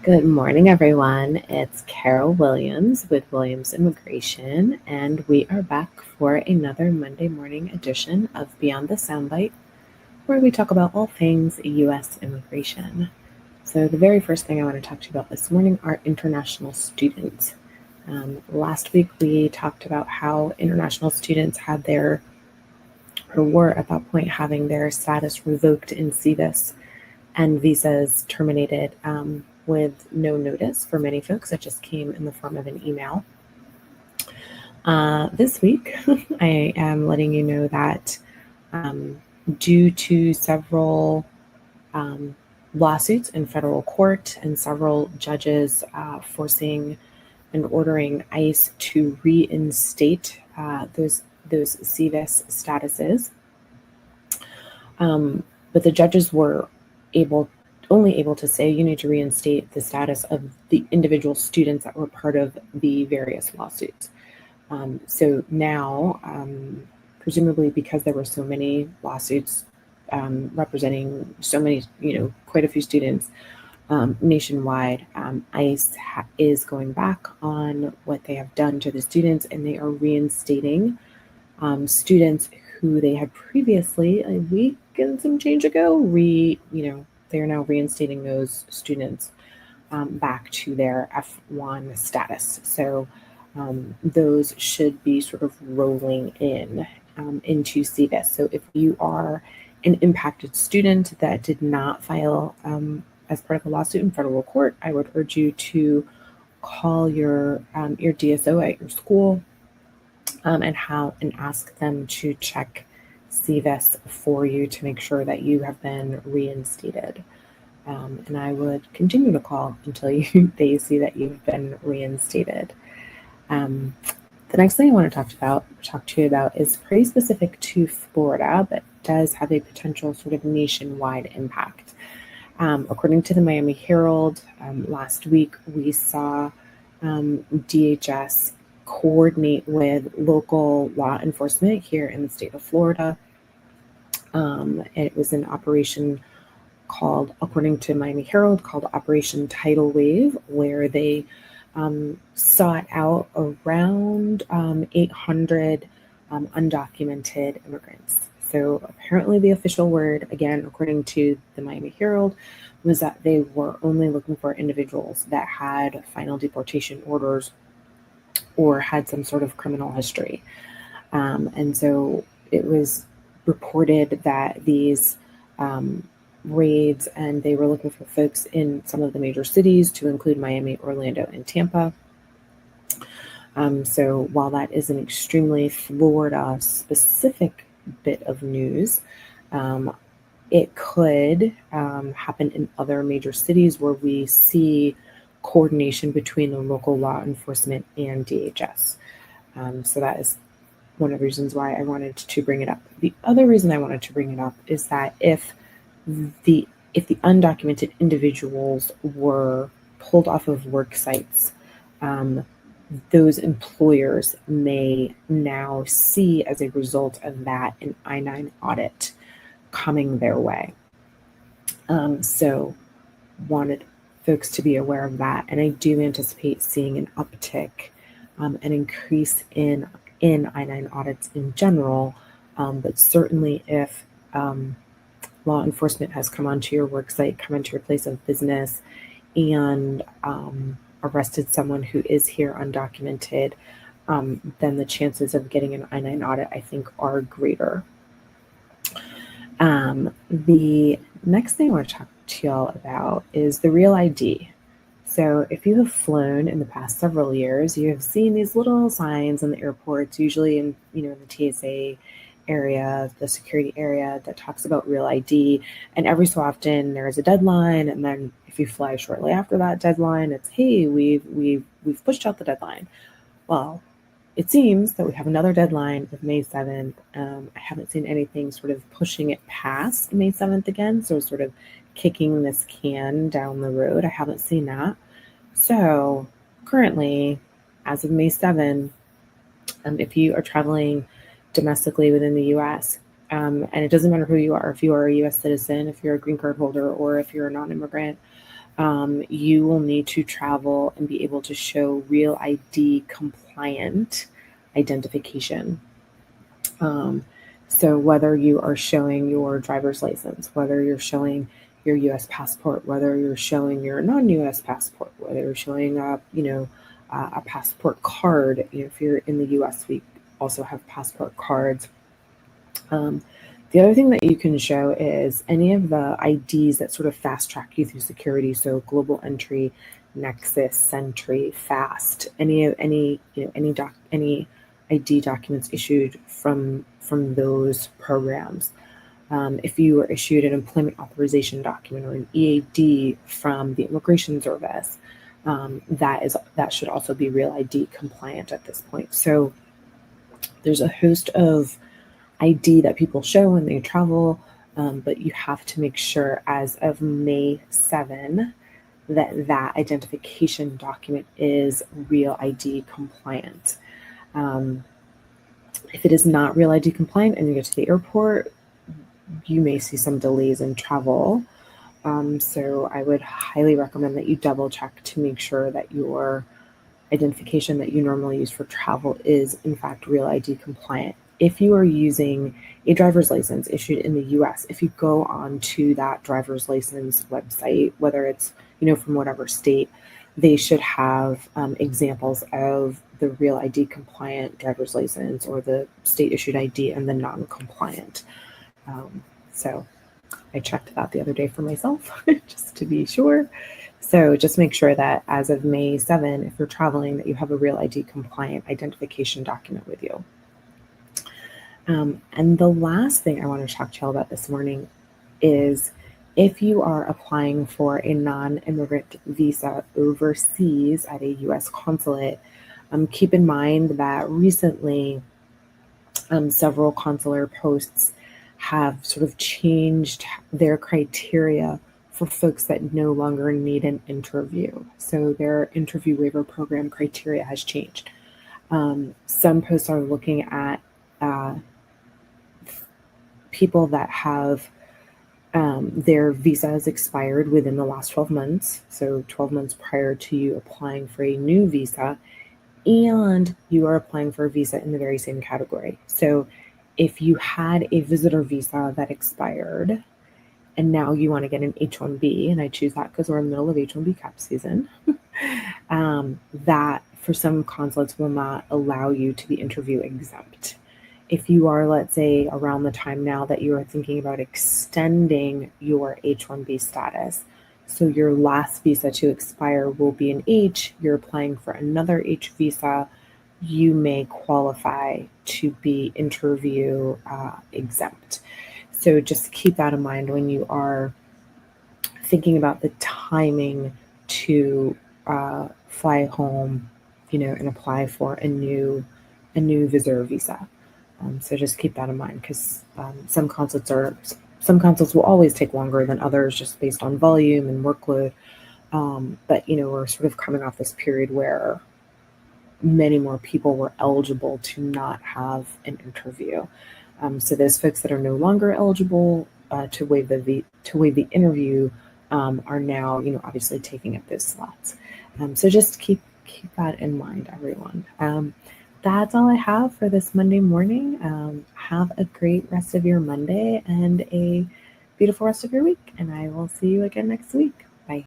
Good morning, everyone. It's Carol Williams with Williams Immigration, and we are back for another Monday morning edition of Beyond the Soundbite, where we talk about all things U.S. immigration. So, the very first thing I want to talk to you about this morning are international students. Last week, we talked about how international students were at that point having their status revoked in SEVIS and visas terminated with no notice for many folks. It just came in the form of an email. This week, I am letting you know that due to several lawsuits in federal court and several judges forcing and ordering ICE to reinstate those SEVIS statuses, but the judges were only able to say you need to reinstate the status of the individual students that were part of the various lawsuits. So now, presumably because there were so many lawsuits representing so many, quite a few students nationwide, ICE is going back on what they have done to the students, and they are reinstating students who they had previously, a week and some change ago, they are now reinstating those students back to their F1 status. So those should be sort of rolling into SEVIS. So if you are an impacted student that did not file as part of a lawsuit in federal court, I would urge you to call your DSO at your school and ask them to check SEVIS for you to make sure that you have been reinstated. And I would continue to call until they see that you've been reinstated. The next thing I want to talk to you about is pretty specific to Florida, but does have a potential sort of nationwide impact. According to the Miami Herald, last week we saw DHS coordinate with local law enforcement here in the state of Florida. It was an operation called, according to Miami Herald, called Operation Tidal Wave, where they sought out around 800 undocumented immigrants. So apparently the official word, again, according to the Miami Herald, was that they were only looking for individuals that had final deportation orders or had some sort of criminal history. And so it was reported that these raids, and they were looking for folks in some of the major cities, to include Miami, Orlando, and Tampa. So while that is an extremely Florida-specific bit of news, it could happen in other major cities where we see coordination between the local law enforcement and DHS. So that is one of the reasons why I wanted to bring it up. The other reason I wanted to bring it up is that if the undocumented individuals were pulled off of work sites, those employers may now see, as a result of that, an I-9 audit coming their way. So wanted folks to be aware of that. And I do anticipate seeing an uptick, an increase in I-9 audits in general. But certainly if law enforcement has come onto your work site, come into your place of business, and arrested someone who is here undocumented, then the chances of getting an I-9 audit, I think, are greater. The next thing I want to talk to y'all about is the Real ID. So if you have flown in the past several years, you have seen these little signs in the airports, usually in the TSA area, the security area, that talks about Real ID. And every so often there's a deadline, and then if you fly shortly after that deadline, it's, hey, we've pushed out the deadline. Well, it seems that we have another deadline of May 7th. I haven't seen anything sort of pushing it past May 7th again, so sort of kicking this can down the road. I haven't seen that. So currently, as of May 7th, if you are traveling domestically within the U.S., and it doesn't matter who you are, if you are a U.S. citizen, if you're a green card holder, or if you're a non-immigrant, you will need to travel and be able to show real ID compliant identification. So whether you are showing your driver's license, whether you're showing your U.S. passport, whether you're showing your non-U.S. passport, whether you're showing a passport card. If you're in the U.S., we also have passport cards. The other thing that you can show is any of the IDs that sort of fast track you through security. So Global Entry, Nexus, Sentry, FAST, any ID documents issued from those programs. If you were issued an employment authorization document or an EAD from the Immigration Service, that should also be Real ID compliant at this point. So there's a host of ID that people show when they travel, but you have to make sure as of May 7 that identification document is Real ID compliant. If it is not Real ID compliant and you get to the airport, you may see some delays in travel. So I would highly recommend that you double check to make sure that your identification that you normally use for travel is in fact Real ID compliant. If you are using a driver's license issued in the US, if you go on to that driver's license website, whether it's from whatever state, they should have examples of the Real ID compliant driver's license or the state issued ID and the non-compliant. So I checked that the other day for myself just to be sure. So just make sure that as of May 7, if you're traveling, that you have a Real ID compliant identification document with you. And the last thing I want to talk to you all about this morning is if you are applying for a non-immigrant visa overseas at a U.S. consulate, keep in mind that recently several consular posts have sort of changed their criteria for folks that no longer need an interview. So their interview waiver program criteria has changed. Some posts are looking at people that have their visas expired within the last 12 months, so 12 months prior to you applying for a new visa, and you are applying for a visa in the very same category. So if you had a visitor visa that expired and now you want to get an H-1B, and I choose that because we're in the middle of H-1B cap season, that for some consulates will not allow you to be interview exempt. If you are, let's say, around the time now that you are thinking about extending your H-1B status, so your last visa to expire will be an H, you're applying for another H visa, you may qualify to be interview exempt. So just keep that in mind when you are thinking about the timing to fly home, and apply for a new visitor visa. So just keep that in mind, because some consulates will always take longer than others just based on volume and workload. But we're sort of coming off this period where many more people were eligible to not have an interview. So those folks that are no longer eligible to waive the interview are now, obviously taking up those slots. So just keep that in mind, everyone. That's all I have for this Monday morning. Have a great rest of your Monday and a beautiful rest of your week, and I will see you again next week.